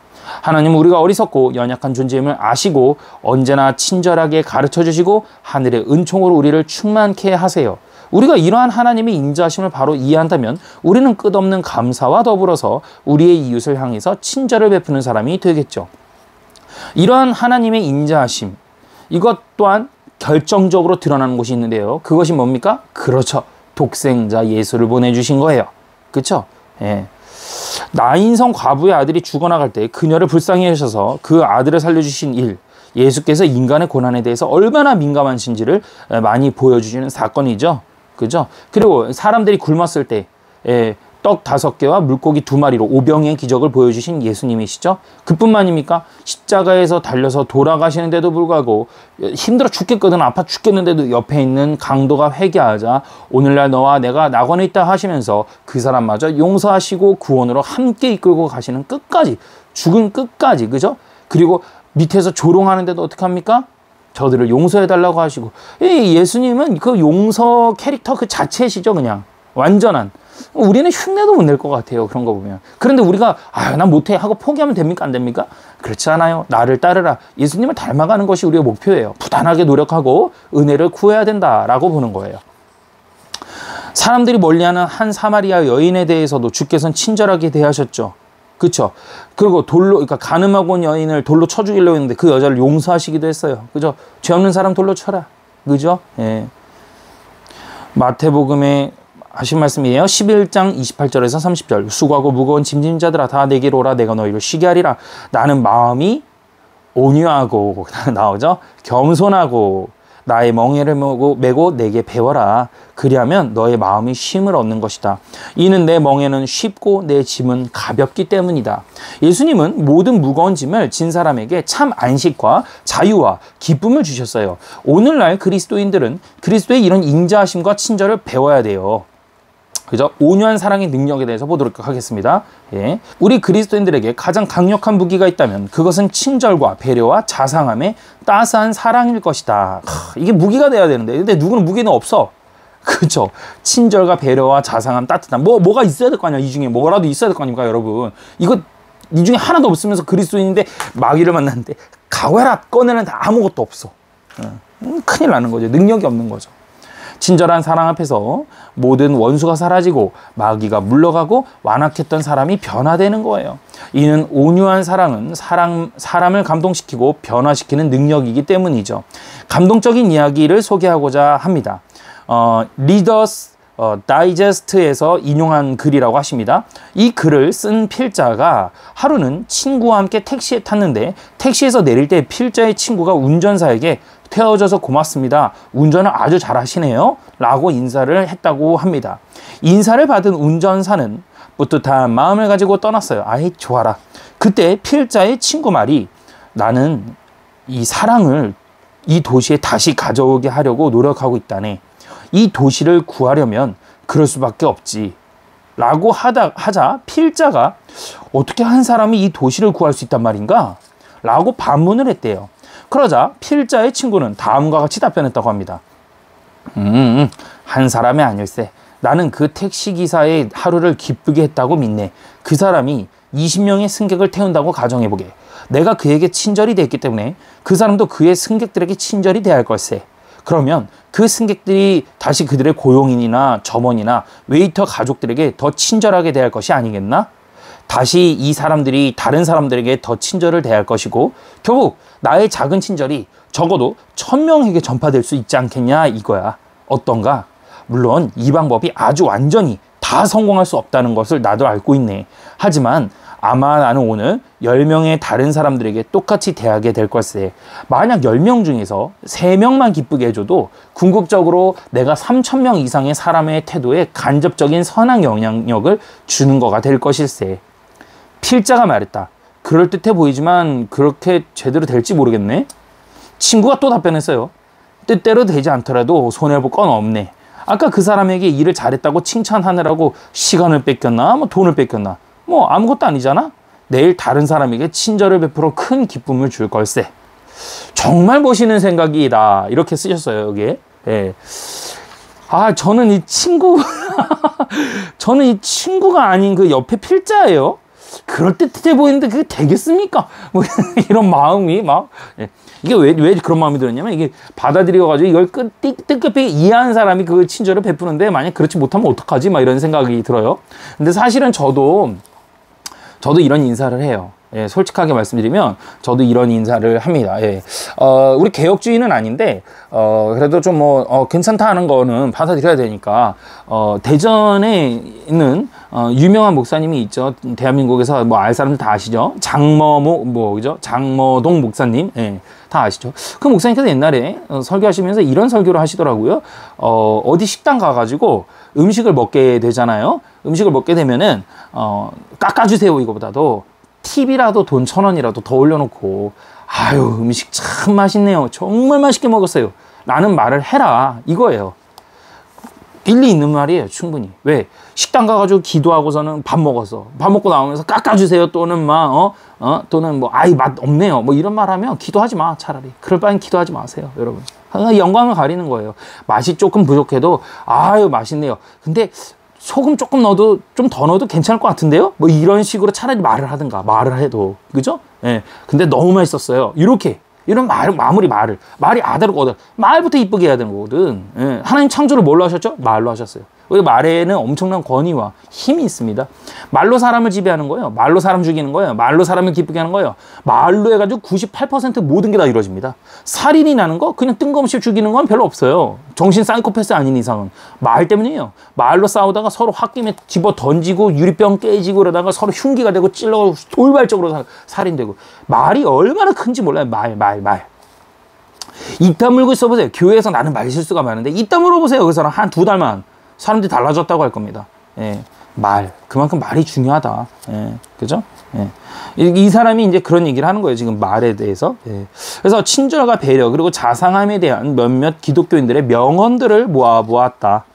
하나님은 우리가 어리석고 연약한 존재임을 아시고 언제나 친절하게 가르쳐 주시고 하늘의 은총으로 우리를 충만케 하세요. 우리가 이러한 하나님의 인자하심을 바로 이해한다면 우리는 끝없는 감사와 더불어서 우리의 이웃을 향해서 친절을 베푸는 사람이 되겠죠. 이러한 하나님의 인자하심, 이것 또한 결정적으로 드러나는 곳이 있는데요. 그것이 뭡니까? 그렇죠. 독생자 예수를 보내주신 거예요. 그렇죠? 예. 나인성 과부의 아들이 죽어나갈 때 그녀를 불쌍히 여기셔서 그 아들을 살려주신 일, 예수께서 인간의 고난에 대해서 얼마나 민감하신지를 많이 보여주시는 사건이죠. 그죠? 그리고 사람들이 굶었을 때 떡 5개와 물고기 2마리로 오병이의 기적을 보여주신 예수님이시죠. 그뿐만입니까? 십자가에서 달려서 돌아가시는데도 불구하고 힘들어 죽겠거든, 아파 죽겠는데도 옆에 있는 강도가 회개하자 오늘날 너와 내가 낙원에 있다 하시면서 그 사람마저 용서하시고 구원으로 함께 이끌고 가시는 끝까지, 죽은 끝까지. 그죠? 그리고 밑에서 조롱하는데도 어떻게 합니까? 저들을 용서해달라고 하시고. 예수님은 그 용서 캐릭터 그 자체시죠. 그냥 완전한. 우리는 흉내도 못 낼 것 같아요, 그런 거 보면. 그런데 우리가 난 못해 하고 포기하면 됩니까? 안 됩니까? 그렇지 않아요. 나를 따르라. 예수님을 닮아가는 것이 우리의 목표예요. 부단하게 노력하고 은혜를 구해야 된다라고 보는 거예요. 사람들이 멀리하는 한 사마리아 여인에 대해서도 주께서는 친절하게 대하셨죠. 그렇죠. 그리고 그러니까 가늠하고 온 여인을 돌로 쳐 죽이려고 했는데 그 여자를 용서하시기도 했어요. 그죠? 죄 없는 사람 돌로 쳐라. 그죠? 예. 마태복음에 하신 말씀이에요. 11장 28절에서 30절. 수고하고 무거운 짐진 자들아 다 내게로 오라. 내가 너희를 쉬게 하리라. 나는 마음이 온유하고 나오죠. 겸손하고 나의 멍에를 메고 내게 배워라. 그리하면 너의 마음이 쉼을 얻는 것이다. 이는 내 멍에는 쉽고 내 짐은 가볍기 때문이다. 예수님은 모든 무거운 짐을 진 사람에게 참 안식과 자유와 기쁨을 주셨어요. 오늘날 그리스도인들은 그리스도의 이런 인자하심과 친절을 배워야 돼요. 그죠? 온유한 사랑의 능력에 대해서 보도록 하겠습니다. 예. 우리 그리스도인들에게 가장 강력한 무기가 있다면 그것은 친절과 배려와 자상함의 따스한 사랑일 것이다. 이게 무기가 돼야 되는데 근데 누구는 무기는 없어. 그죠? 친절과 배려와 자상함, 따뜻함. 뭐가 있어야 될 거 아니야. 이 중에 뭐라도 있어야 될 거 아닙니까, 여러분? 이 중에 하나도 없으면서 그리스도인인데 마귀를 만났는데 가외라 꺼내는데 아무것도 없어. 큰일 나는 거죠. 능력이 없는 거죠. 친절한 사랑 앞에서 모든 원수가 사라지고 마귀가 물러가고 완악했던 사람이 변화되는 거예요. 이는 온유한 사랑은 사람을 감동시키고 변화시키는 능력이기 때문이죠. 감동적인 이야기를 소개하고자 합니다. 리더스 다이제스트에서 인용한 글이라고 하십니다. 이 글을 쓴 필자가 하루는 친구와 함께 택시에 탔는데 택시에서 내릴 때 필자의 친구가 운전사에게 태워줘서 고맙습니다. 운전을 아주 잘하시네요. 라고 인사를 했다고 합니다. 인사를 받은 운전사는 뿌듯한 마음을 가지고 떠났어요. 아이 좋아라. 그때 필자의 친구 말이 나는 이 사랑을 이 도시에 다시 가져오게 하려고 노력하고 있다네. 이 도시를 구하려면 그럴 수밖에 없지. 라고 하자 필자가 어떻게 한 사람이 이 도시를 구할 수 있단 말인가? 라고 반문을 했대요. 그러자 필자의 친구는 다음과 같이 답변했다고 합니다. 한 사람의 아닐세. 나는 그 택시기사의 하루를 기쁘게 했다고 믿네. 그 사람이 20명의 승객을 태운다고 가정해보게. 내가 그에게 친절이 됐기 때문에 그 사람도 그의 승객들에게 친절이 돼야 할 걸세. 그러면 그 승객들이 다시 그들의 고용인이나 점원이나 웨이터 가족들에게 더 친절하게 대할 것이 아니겠나? 다시 이 사람들이 다른 사람들에게 더 친절을 대할 것이고 결국 나의 작은 친절이 적어도 1000명에게 전파될 수 있지 않겠냐 이거야. 어떤가? 물론 이 방법이 아주 완전히 다 성공할 수 없다는 것을 나도 알고 있네. 하지만 아마 나는 오늘 10명의 다른 사람들에게 똑같이 대하게 될 걸세. 만약 10명 중에서 3명만 기쁘게 해줘도 궁극적으로 내가 3000명 이상의 사람의 태도에 간접적인 선한 영향력을 주는 거가 될 것일세. 필자가 말했다. 그럴듯해 보이지만 그렇게 제대로 될지 모르겠네. 친구가 또 답변했어요. 뜻대로 되지 않더라도 손해볼 건 없네. 아까 그 사람에게 일을 잘했다고 칭찬하느라고 시간을 뺏겼나 뭐 돈을 뺏겼나 뭐 아무것도 아니잖아. 내일 다른 사람에게 친절을 베풀어 큰 기쁨을 줄 걸세. 정말 멋있는 생각이다. 이렇게 쓰셨어요 여기에. 예. 아 저는 이 친구 저는 이 친구가 아닌 그 옆에 필자예요. 그럴듯해 보이는데 그게 되겠습니까? 뭐 이런 마음이 막 예. 이게 왜 그런 마음이 들었냐면 이게 받아들여가지고 이걸 뜻깊게 이해한 사람이 그 친절을 베푸는데 만약 그렇지 못하면 어떡하지? 막 이런 생각이 들어요. 근데 사실은 저도 이런 인사를 해요. 예, 솔직하게 말씀드리면 저도 이런 인사를 합니다. 예. 우리 개혁주의는 아닌데 그래도 좀 괜찮다 하는 거는 받아들여야 되니까 대전에 있는 유명한 목사님이 있죠. 대한민국에서 뭐 알 사람들 다 아시죠? 장머동 목사님. 예, 다 아시죠? 그 목사님께서 옛날에 설교하시면서 이런 설교를 하시더라고요. 어디 식당 가가지고 음식을 먹게 되잖아요. 음식을 먹게 되면은 깎아주세요 이거보다도 팁이라도 돈 1000원이라도 더 올려놓고 아유 음식 참 맛있네요. 정말 맛있게 먹었어요. 라는 말을 해라 이거예요. 일리 있는 말이에요. 충분히. 왜? 식당 가가지고 기도하고서는 밥 먹었어. 밥 먹고 나오면서 깎아주세요. 또는 또는 뭐 아이 맛 없네요. 뭐 이런 말 하면 기도하지 마 차라리. 그럴 바엔 기도하지 마세요 여러분. 영광을 가리는 거예요. 맛이 조금 부족해도 아유 맛있네요. 근데 소금 조금 넣어도 좀 더 넣어도 괜찮을 것 같은데요? 뭐 이런 식으로 차라리 말을 하든가 말을 해도 그죠? 예. 근데 너무 맛있었어요. 이런 말이 아다르고 말부터 이쁘게 해야 되는 거거든. 예. 하나님 창조를 뭘로 하셨죠? 말로 하셨어요. 우리 말에는 엄청난 권위와 힘이 있습니다. 말로 사람을 지배하는 거예요. 말로 사람 죽이는 거예요. 말로 사람을 기쁘게 하는 거예요. 말로 해가지고 98% 모든 게 다 이루어집니다. 살인이 나는 거 그냥 뜬금없이 죽이는 건 별로 없어요. 정신 사이코패스 아닌 이상은. 말 때문이에요. 말로 싸우다가 서로 홧김에 집어 던지고 유리병 깨지고 그러다가 서로 흉기가 되고 찔러 돌발적으로 살인되고. 말이 얼마나 큰지 몰라요. 말. 입 다물고 있어보세요. 교회에서 나는 말 실수가 많은데 입 다물어 보세요. 그 사람 한 2달만. 사람들이 달라졌다고 할 겁니다. 예, 그만큼 말이 중요하다. 예, 그죠? 예. 이 사람이 이제 그런 얘기를 하는 거예요. 지금 말에 대해서. 예. 그래서 친절과 배려 그리고 자상함에 대한 몇몇 기독교인들의 명언들을 모아보았다.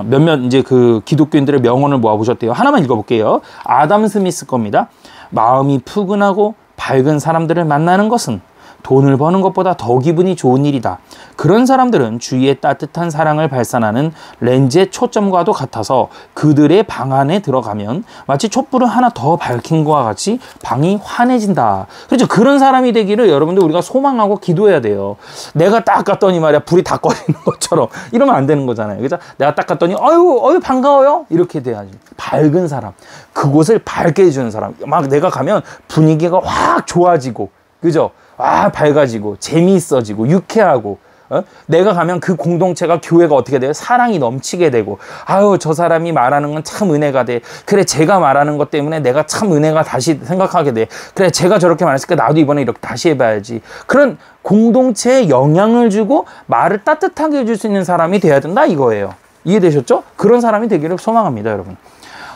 몇몇 이제 그 기독교인들의 명언을 모아보셨대요. 하나만 읽어볼게요. 아담 스미스 겁니다. 마음이 푸근하고 밝은 사람들을 만나는 것은 돈을 버는 것보다 더 기분이 좋은 일이다. 그런 사람들은 주위에 따뜻한 사랑을 발산하는 렌즈의 초점과도 같아서 그들의 방 안에 들어가면 마치 촛불을 하나 더 밝힌 것과 같이 방이 환해진다. 그렇죠. 그런 사람이 되기를 여러분들 우리가 소망하고 기도해야 돼요. 내가 딱 갔더니 말이야 불이 다 꺼지는 것처럼 이러면 안 되는 거잖아요. 그죠? 내가 딱 갔더니 어유 반가워요. 이렇게 돼야지. 밝은 사람. 그곳을 밝게 해주는 사람. 막 내가 가면 분위기가 확 좋아지고 그죠? 밝아지고 재미있어지고 유쾌하고 내가 가면 그 공동체가 교회가 어떻게 돼요? 사랑이 넘치게 되고 저 사람이 말하는 건 참 은혜가 돼. 그래 제가 말하는 것 때문에 내가 참 은혜가 다시 생각하게 돼. 그래 제가 저렇게 말했으니까 나도 이번에 이렇게 다시 해봐야지. 그런 공동체에 영향을 주고 말을 따뜻하게 해줄 수 있는 사람이 돼야 된다 이거예요. 이해되셨죠? 그런 사람이 되기를 소망합니다 여러분.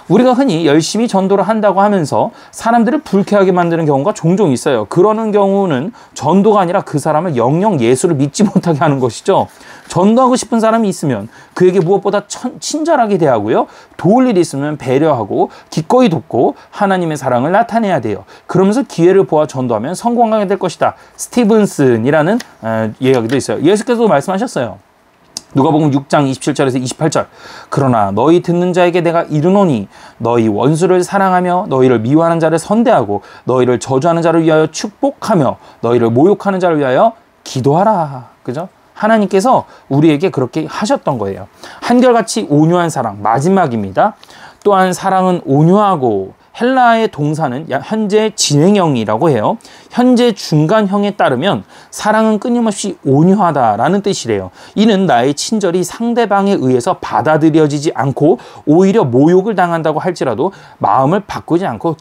우리가 흔히 열심히 전도를 한다고 하면서 사람들을 불쾌하게 만드는 경우가 종종 있어요. 그러는 경우는 전도가 아니라 그 사람을 영영 예수를 믿지 못하게 하는 것이죠. 전도하고 싶은 사람이 있으면 그에게 무엇보다 친절하게 대하고요. 도울 일이 있으면 배려하고 기꺼이 돕고 하나님의 사랑을 나타내야 돼요. 그러면서 기회를 보아 전도하면 성공하게 될 것이다. 스티븐슨이라는 이야기도 있어요. 예수께서도 말씀하셨어요. 누가복음 6장 27절에서 28절. 그러나 너희 듣는 자에게 내가 이르노니 너희 원수를 사랑하며 너희를 미워하는 자를 선대하고 너희를 저주하는 자를 위하여 축복하며 너희를 모욕하는 자를 위하여 기도하라. 그죠? 하나님께서 우리에게 그렇게 하셨던 거예요. 한결같이 온유한 사랑, 마지막입니다. 또한 사랑은 온유하고 헬라의 동사는 현재 진행형이라고 해요. 현재 중간형에 따르면 사랑은 끊임없이 온유하다라는 뜻이래요. 이는 나의 친절이 상대방에 의해서 받아들여지지 않고 오히려 모욕을 당한다고 할지라도 마음을 바꾸지 않고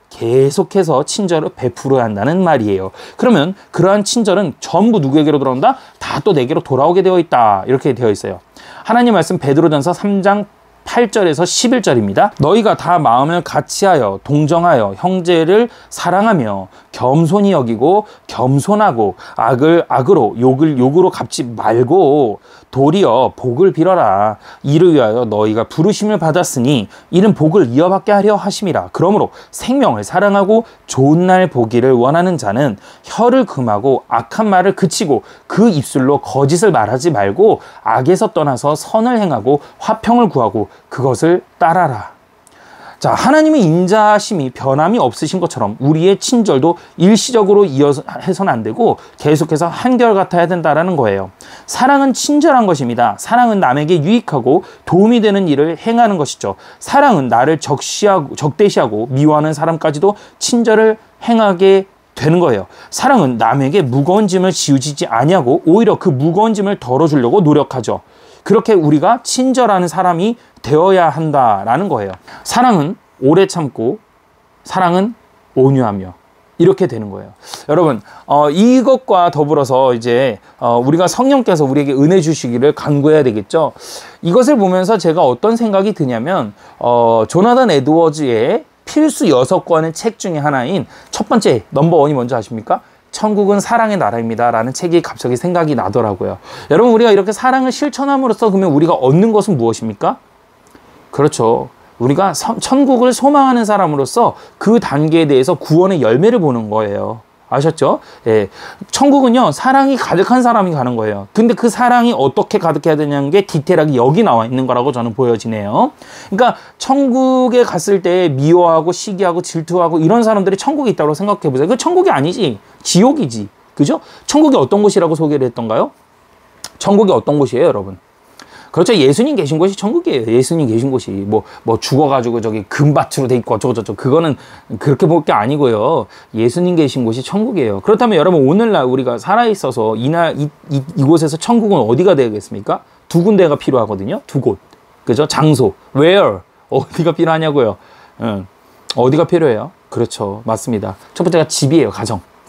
계속해서 친절을 베풀어야 한다는 말이에요. 그러면 그러한 친절은 전부 누구에게로 돌아온다? 다 또 내게로 돌아오게 되어 있다. 이렇게 되어 있어요. 하나님 말씀 베드로전서 3장 8절에서 11절입니다. 너희가 다 마음을 같이하여 동정하여 형제를 사랑하며 겸손히 여기고 겸손하고 악을 악으로 욕을 욕으로 갚지 말고 도리어 복을 빌어라. 이를 위하여 너희가 부르심을 받았으니 이는 복을 이어받게 하려 하심이라. 그러므로 생명을 사랑하고 좋은 날 보기를 원하는 자는 혀를 금하고 악한 말을 그치고 그 입술로 거짓을 말하지 말고 악에서 떠나서 선을 행하고 화평을 구하고 그것을 따라라. 자, 하나님의 인자심이 변함이 없으신 것처럼 우리의 친절도 일시적으로 이어서 해서는 안 되고 계속해서 한결같아야 된다라는 거예요. 사랑은 친절한 것입니다. 사랑은 남에게 유익하고 도움이 되는 일을 행하는 것이죠. 사랑은 나를 적대시하고 미워하는 사람까지도 친절을 행하게 되는 거예요. 사랑은 남에게 무거운 짐을 지우지지 아니하고 오히려 그 무거운 짐을 덜어주려고 노력하죠. 그렇게 우리가 친절한 사람이 되어야 한다라는 거예요. 사랑은 오래 참고 사랑은 온유하며 이렇게 되는 거예요. 여러분, 이것과 더불어서 이제 우리가 성령께서 우리에게 은혜 주시기를 간구해야 되겠죠. 이것을 보면서 제가 어떤 생각이 드냐면 조나단 에드워즈의 필수 6권의 책 중에 하나인 첫 번째 넘버1이 뭔지 아십니까? 천국은 사랑의 나라입니다 라는 책이 갑자기 생각이 나더라고요. 여러분, 우리가 이렇게 사랑을 실천함으로써 그러면 우리가 얻는 것은 무엇입니까? 그렇죠. 우리가 천국을 소망하는 사람으로서 그 단계에 대해서 구원의 열매를 보는 거예요. 아셨죠? 예. 천국은요, 사랑이 가득한 사람이 가는 거예요. 근데 그 사랑이 어떻게 가득해야 되냐는 게 디테일하게 여기 나와 있는 거라고 저는 보여지네요. 그러니까 천국에 갔을 때 미워하고 시기하고 질투하고 이런 사람들이 천국에 있다고 생각해 보세요. 그 천국이 아니지. 지옥이지. 그죠? 천국이 어떤 곳이라고 소개를 했던가요? 천국이 어떤 곳이에요, 여러분? 그렇죠. 예수님 계신 곳이 천국이에요. 예수님 계신 곳이. 뭐 죽어가지고 저기 금밭으로 돼 있고 어쩌고저쩌고. 그거는 그렇게 볼 게 아니고요. 예수님 계신 곳이 천국이에요. 그렇다면 여러분, 오늘날 우리가 살아있어서 이곳에서 천국은 어디가 되겠습니까? 두 군데가 필요하거든요. 두 곳. 그죠? 장소. Where? 어디가 필요하냐고요. 어디가 필요해요? 그렇죠. 맞습니다. 첫 번째가 집이에요.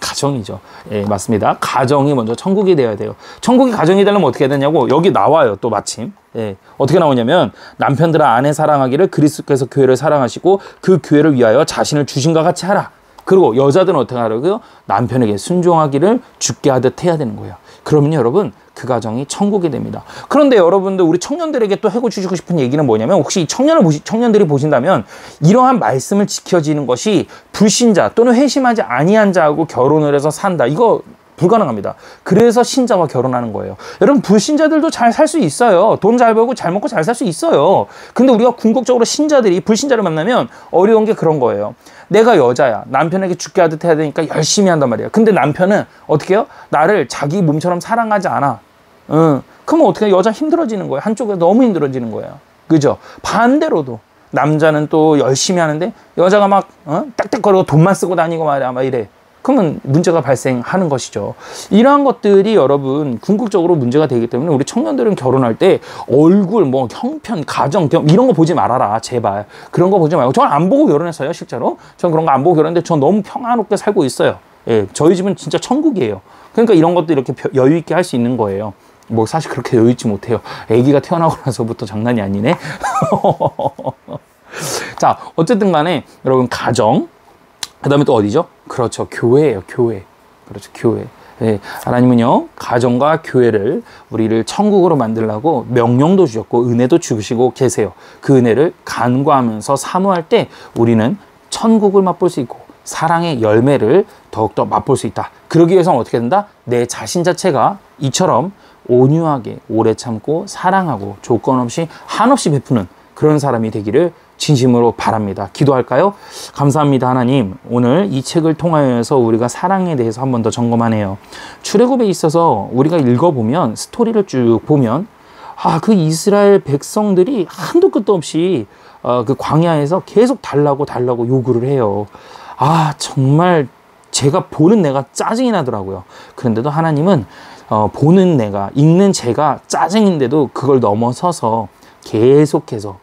가정이죠. 예, 맞습니다. 가정이 먼저 천국이 되어야 돼요. 천국이 가정이 되려면 어떻게 해야 되냐고 여기 나와요. 또 마침. 예, 어떻게 나오냐면 남편들아 아내 사랑하기를 그리스도께서 교회를 사랑하시고 그 교회를 위하여 자신을 주신과 같이 하라. 그리고 여자들은 어떻게 하라고요? 남편에게 순종하기를 주께 하듯 해야 되는 거예요. 그러면 여러분, 그 가정이 천국이 됩니다. 그런데 여러분들, 우리 청년들에게 또 해주고 싶은 얘기는 뭐냐면, 혹시 청년들이 보신다면 이러한 말씀을 지켜지는 것이 불신자 또는 회심하지 아니한 자하고 결혼을 해서 산다. 이거 불가능합니다. 그래서 신자와 결혼하는 거예요. 여러분, 불신자들도 잘 살 수 있어요. 돈 잘 벌고 잘 먹고 잘 살 수 있어요. 근데 우리가 궁극적으로 신자들이 불신자를 만나면 어려운 게 그런 거예요. 내가 여자야. 남편에게 죽게 하듯 해야 되니까 열심히 한단 말이야. 근데 남편은 어떻게 해요? 나를 자기 몸처럼 사랑하지 않아. 그러면 어떻게 해요? 여자 힘들어지는 거예요. 한쪽에서 너무 힘들어지는 거예요. 그죠? 반대로도 남자는 또 열심히 하는데 여자가 막 딱딱거리고 돈만 쓰고 다니고 말이야. 막 이래. 그러면 문제가 발생하는 것이죠. 이러한 것들이 여러분 궁극적으로 문제가 되기 때문에 우리 청년들은 결혼할 때 얼굴, 뭐 형편, 가정, 이런 거 보지 말아라. 제발. 그런 거 보지 말고. 저는 안 보고 결혼했어요. 실제로. 저는 그런 거 안 보고 결혼했는데 전 너무 평화롭게 살고 있어요. 예, 저희 집은 진짜 천국이에요. 그러니까 이런 것도 이렇게 여유 있게 할 수 있는 거예요. 뭐 사실 그렇게 여유 있지 못해요. 아기가 태어나고 나서부터 장난이 아니네. 자, 어쨌든 간에 여러분, 가정, 그 다음에 또 어디죠? 그렇죠. 교회예요. 교회. 그렇죠. 교회. 예, 하나님은요 가정과 교회를 우리를 천국으로 만들라고 명령도 주셨고 은혜도 주시고 계세요. 그 은혜를 간구하면서 사모할 때 우리는 천국을 맛볼 수 있고 사랑의 열매를 더욱더 맛볼 수 있다. 그러기 위해서는 어떻게 된다? 내 자신 자체가 이처럼 온유하게 오래 참고 사랑하고 조건 없이 한없이 베푸는 그런 사람이 되기를 진심으로 바랍니다. 기도할까요? 감사합니다 하나님. 오늘 이 책을 통하여서 우리가 사랑에 대해서 한 번 더 점검하네요. 출애굽에 있어서 우리가 읽어보면 스토리를 쭉 보면 그 이스라엘 백성들이 한도 끝도 없이 그 광야에서 계속 달라고 요구를 해요. 정말 제가 보는 내가 짜증이 나더라고요. 그런데도 하나님은 보는 내가, 읽는 제가 짜증인데도 그걸 넘어서서 계속해서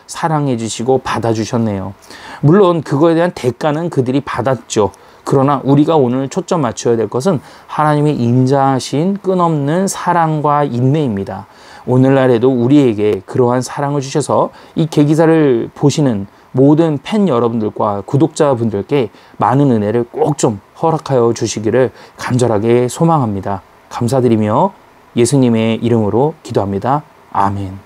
사랑해 주시고 받아주셨네요. 물론 그거에 대한 대가는 그들이 받았죠. 그러나 우리가 오늘 초점 맞춰야 될 것은 하나님이 인자하신 끝없는 사랑과 인내입니다. 오늘날에도 우리에게 그러한 사랑을 주셔서 이 계기사를 보시는 모든 팬 여러분들과 구독자분들께 많은 은혜를 꼭 좀 허락하여 주시기를 간절하게 소망합니다. 감사드리며 예수님의 이름으로 기도합니다. 아멘.